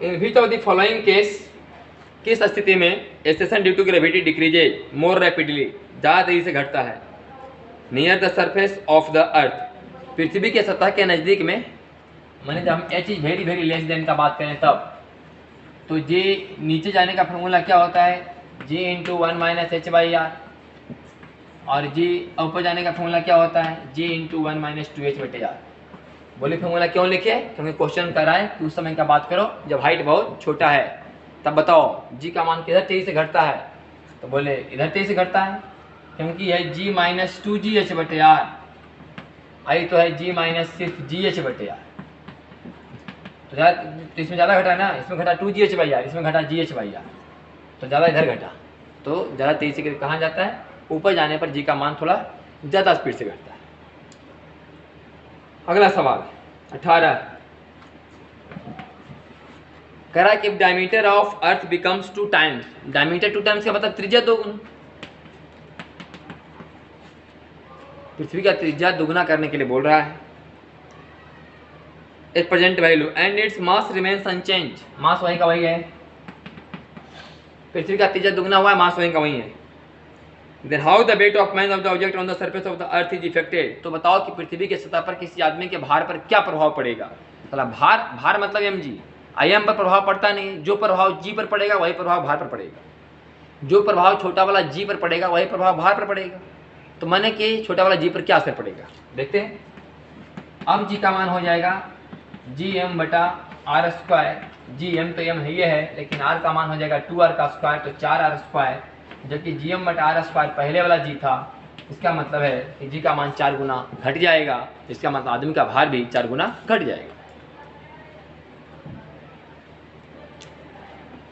In which of the following case, किस स्थिति में station due to gravity decreases more rapidly, ज़्यादा तेजी से घटता है। Near the surface of the earth, पृथ्वी के सतह के नज़दीक में, माने जब हम h is very very less than का बात करें तब, तो जे नीचे जाने का फार्मूला क्या होता है, g × 1 - h/r। और जी ऊपर जाने का फार्मूला क्या होता है, g × 1 - 2h/r। बोले फार्मूला क्यों लिखे, क्योंकि क्वेश्चन कर रहा है कि उस समय का बात करो जब हाइट बहुत छोटा है। तब बताओ g का मान किधर तेजी से घटता है, तो बोले इधर तेजी से घटता है, क्योंकि यह g - 2gh/r, आई तो है g - सिर्फ gh/r। तो इसमें ज़्यादा घटा ना, इसमें घटा 2gh/r, इसमें घटा gh/r, तो ज़्यादा इधर घटा। तो ज़्यादा तेजी से कहाँ जाता है, ऊपर जाने पर g का मान थोड़ा ज़्यादा स्पीड से घटता है। अगला सवाल 18 करा कि diameter of earth becomes 2 times. Diameter 2 times का मतलब त्रिज्या 2 गुना। पृथ्वी का त्रिज्या दुगुना करने के लिए बोल रहा है। At present value and its mass remains unchanged, mass वही का वही है। पृथ्वी का त्रिज्या दुगुना हुआ है, मास वही का वही है। Then how the weight of man of the object on the surface of the earth is affected। तो बताओ कि पृथ्वी के सतह पर किसी आदमी के भार पर क्या प्रभाव पड़ेगा। मतलब भार मतलब mg, im पर प्रभाव पड़ता नहीं, जो प्रभाव g पर पड़ेगा वही प्रभाव भार पर पड़ेगा। जो प्रभाव छोटा वाला g पर पड़ेगा वही प्रभाव भार पर पड़ेगा। तो माने कि छोटा वाला g पर क्या असर पड़ेगा, देखते हैं। अब g का मान हो जाएगा gm/r²। gm तो m है लेकिन r का मान हो जाएगा 2r का स्क्वायर, तो 4r², जबकि gm/r² पहले वाला g था। इसका मतलब है कि g का मान 4 गुना घट जाएगा, इसका मतलब आदमी का भार भी 4 गुना घट जाएगा।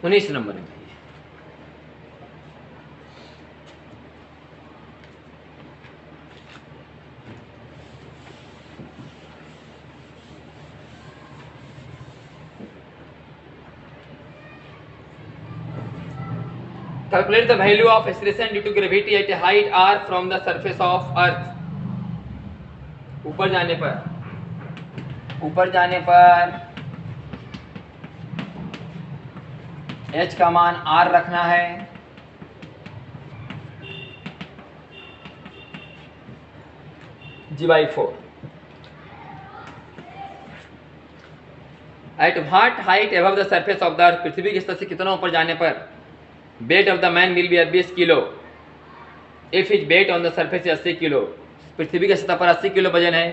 19 नंबर में Calculate the value of acceleration due to gravity at a height r from the surface of earth। ऊपर जाने पर h का मान r रखना है, g/4। At what height above the surface of the earth, पृथ्वी की सतह से कितना ऊपर जाने पर weight of the man will be 20 kilo if his weight on the surface is 80 kilo. पृथ्वी की सतह पर 80 किलो वजन है,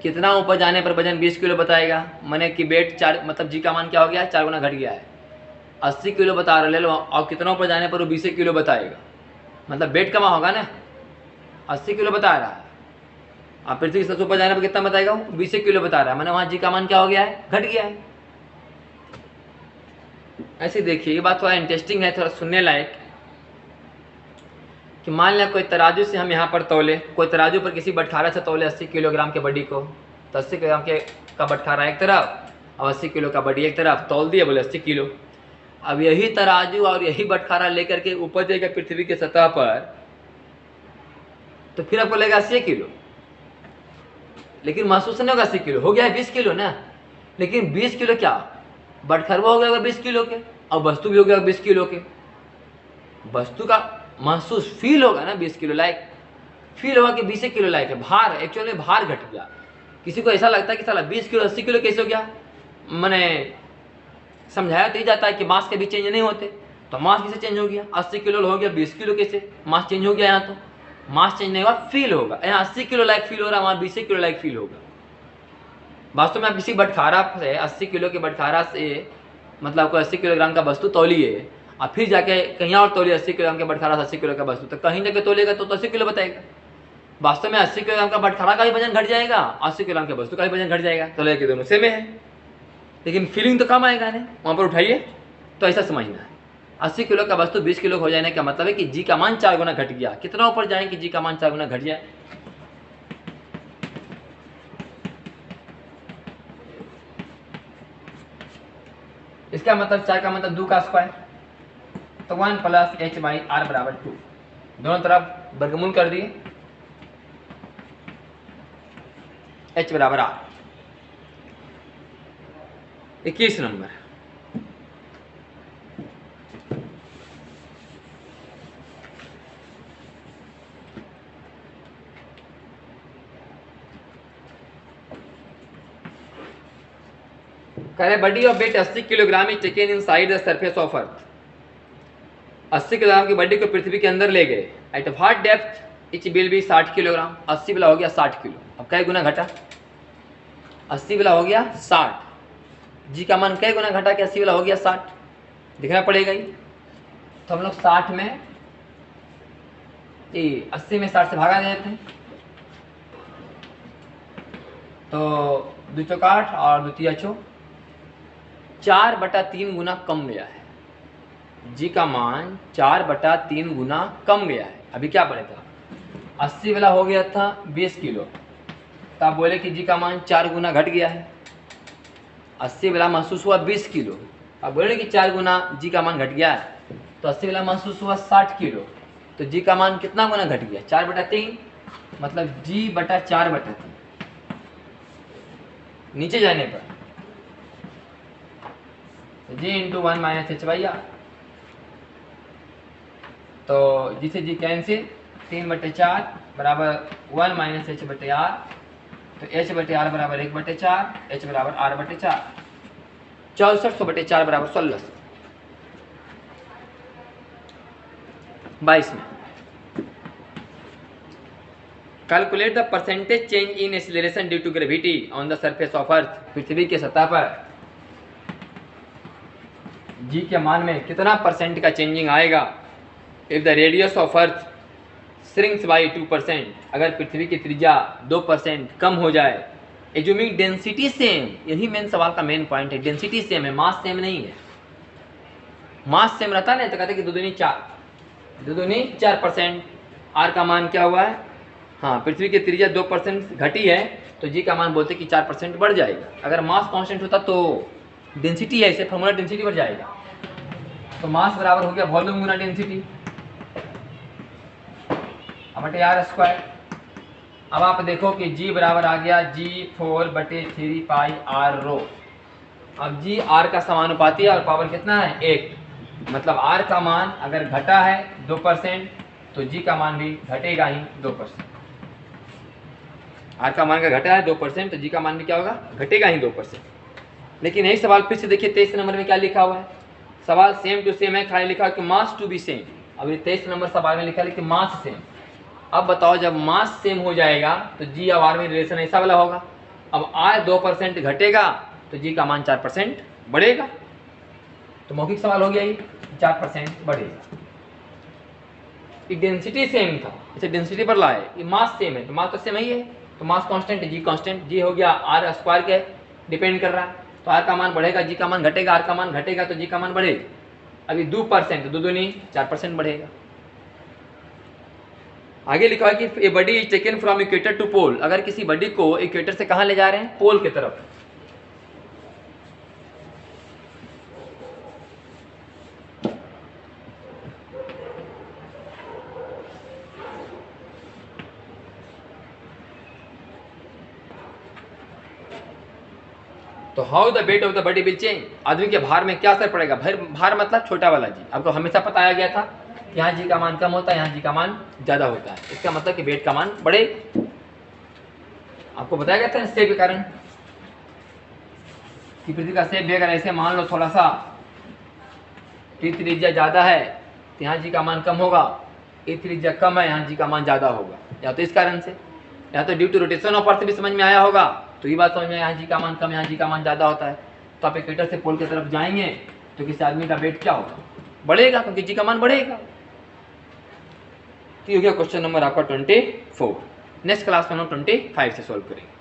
कितना ऊपर जाने पर वजन 20 किलो बताएगा। माने कि वेट 4, मतलब जी का मान क्या हो गया है, 4 गुना घट गया है। 80 किलो बता रहे लो, और कितना ऊपर जाने पर वो 20 किलो बताएगा, मतलब वेट कमा होगा ना। 80 किलो बता रहा है, आप पृथ्वी की सतह ऊपर जाने पर कितना बताएगा, 20 किलो बता रहा है, माने वहाँ जी का मान क्या हो गया है, घट गया है। ऐसे देखिए, ये बात थोड़ा इंटरेस्टिंग है, थोड़ा सुनने लायक। कि मान लिया कोई तराजू से हम यहाँ पर तौले, कोई तराजू पर किसी बटखारा से तौले 80 किलोग्राम के बडी को, तो 80 किलोग्राम का बटखारा एक तरफ और 80 किलो का बडी एक तरफ, तौल दिया, बोले 80 किलो। अब यही तराजू और यही बटखारा लेकर के ऊपर जाएगा पृथ्वी की सतह पर, तो फिर आपको लगेगा 80 किलो, लेकिन महसूस नहीं होगा 80 किलो, हो गया है 20 किलो ना। लेकिन 20 किलो क्या बटखरवा हो गया 20 किलो के, और वस्तु भी हो गया 20 किलो के। वस्तु का महसूस फील होगा ना 20 किलो लाइक, फील होगा कि 20 किलो लाइक है। भार एक्चुअली में भार घट गया। किसी को ऐसा लगता है कि साला 20 किलो 80 किलो कैसे हो गया, मैंने समझाया तो ही जाता है कि मास के भी चेंज नहीं होते, तो मास कैसे चेंज हो गया, 80 किलो हो गया 20 किलो कैसे मास चेंज हो गया। यहाँ तो मास चेंज नहीं हुआ, फील होगा। यहाँ 80 किलो लाइक फील हो रहा है, वहाँ 20 किलो लाइक फील होगा। वास्तव में आप किसी बटखारा से 80 किलो के बटखारा से मतलब आपको 80 किलोग्राम का वस्तु तौलिए, और फिर जाके कहीं और तौलिए 80 किलोग्राम के बटखारा से 80 किलो का वस्तु, तो कहीं जाके तोलेगा तो 80 किलो बताएगा। वास्तव में 80 किलोग्राम का बटखारा का ही वजन घट जाएगा, 80 किलोग्राम के वस्तु का ही वजन घट जाएगा, तो लेके दोनों सेम है, लेकिन फीलिंग तो कम आएगा नहीं। वहाँ पर उठाइए तो ऐसा समझना है, 80 किलो का वस्तु 20 किलो हो जाने का मतलब है कि जी का मान 4 गुना घट गया। कितना ऊपर जाए कि जी का मान 4 गुना घट जाए? इसका मतलब 4 का मतलब 2 का स्क्वायर, तो 1 प्लस h बाई आर बराबर 2। दोनों तरफ वर्गमूल कर दिए, h बराबर आर। 21 नंबर, कह रहे body of weight 80 kilogram is taken inside the surface of earth. 80 kilogram की बॉडी को पृथ्वी के अंदर ले गए, at what depth each will be 60 kilogram. 80 वाला हो गया 60 किलो, अब कै गुना घटा? 80 वाला हो गया 60, जी का मान कै गुना घटा कि 80 वाला हो गया 60? दिखना पड़ेगा ही। तो हम लोग 60 में 80 में 60 से भागा देते हैं, तो 2 चौक 8 और 2 तिया 4/3 गुना कम गया है। जी का मान 4/3 गुना कम गया है। अभी क्या पड़े था, 80 वाला हो गया था 20 किलो, तो आप बोले कि जी का मान 4 गुना घट गया है। 80 वाला महसूस हुआ 20 किलो, आप बोले कि 4 गुना जी का मान घट गया है, तो 80 वाला महसूस हुआ 60 किलो, तो जी का मान कितना गुना घट गया? 4/3, मतलब जी बटा 4/3। नीचे जाने पर g into 1 minus h by r, तो जी से जी कैंसिल, 3/4 बराबर 1 माइनस एच बटे आर, तो एच बटे आर बराबर 1/4, एच बराबर r/4, 6400/4 बराबर 1600। 22 में calculate the percentage change in acceleration due to gravity on the surface of earth. पृथ्वी के सतह पर जी के मान में कितना परसेंट का चेंजिंग आएगा if the radius of earth shrinks by 2%, अगर पृथ्वी की त्रिज्या 2% कम हो जाए। एज्यूमिंग डेंसिटी सेम, यही मेन सवाल का मेन पॉइंट है, डेंसिटी सेम है, मास सेम नहीं है। मास सेम रहता नहीं तो कहते कि 2 दूनी 4, 2 दूनी 4%। आर का मान क्या हुआ है, हाँ पृथ्वी की त्रिज्या 2% घटी है, तो जी का मान बोलते कि 4% बढ़ जाएगा। अगर मास कांस्टेंट होता तो डेंसिटी है, इसे फॉर्मूला डेंसिटी बढ़ जाएगा, तो मास बराबर हो गया वॉल्यूम गुना डेंसिटी बटे आर स्क्वायर। अब आप देखो कि जी बराबर आ गया G4/3 पाई आर रो। अब जी आर का समानुपाती है और पावर कितना है 1, मतलब आर का मान अगर घटा है 2% तो जी का मान भी घटेगा ही 2%। आर का मान अगर घटा है 2% तो जी का मान भी क्या होगा, घटेगा ही 2%। लेकिन यही सवाल फिर से देखिए 23 नंबर में क्या लिखा हुआ है, सवाल सेम टू सेम है, खाली लिखा कि मास टू बी सेम। अब ये 23 नंबर सवाल में लिखा है कि मास सेम। अब बताओ जब मास सेम हो जाएगा तो जी और आर में रिलेशन ऐसा वाला होगा। अब आर 2% घटेगा तो जी का मान 4% बढ़ेगा, तो मौखिक सवाल हो गया ही 4% बढ़ेगा। डेंसिटी सेम था, इसे डेंसिटी पर लाए, ये मास सेम है, तो मास तो सेम ही है, तो मास कांस्टेंट है, जी कांस्टेंट, जी हो गया आर स्क्वायर के डिपेंड कर रहा है, तो आर का मान बढ़ेगा, जी का मान घटेगा, आर का मान घटेगा तो जी का मान बढ़ेगा। अभी 2%, 2 दूनी 4% बढ़ेगा। आगे लिखा है कि a body is taken from equator to pole. अगर किसी बॉडी को इक्वेटर से कहां ले जा रहे हैं, पोल की तरफ, तो how the weight of the body will change, आदमी के भार में क्या असर पड़ेगा। भार मतलब छोटा वाला जी, आपको हमेशा पता आ गया था कि यहाँ जी का मान कम होता है, यहाँ जी का मान ज़्यादा होता है, इसका मतलब कि वेट का मान बढ़े। आपको बताया गया था शेप के कारण कि पृथ्वी का शेप भी अगर ऐसे मान लो थोड़ा सा टी त्रिज्या ज़्यादा है तो यहाँ जी का मान कम होगा, ए त्रिज्या कम है यहाँ जी का मान ज़्यादा होगा, या तो इस कारण से, या तो due to rotation of earth भी समझ में आया होगा। तो ये बात समझ में, यहाँ जी का मान कम, यहाँ जी का मान ज़्यादा होता है, तो आप इक्वेटर से पोल की तरफ जाएंगे तो किसी आदमी का वेट क्या होगा, बढ़ेगा, क्योंकि जी का मान बढ़ेगा। तो ये हो गया क्वेश्चन नंबर आपका 24। नेक्स्ट क्लास में हम 25 से सॉल्व करेंगे।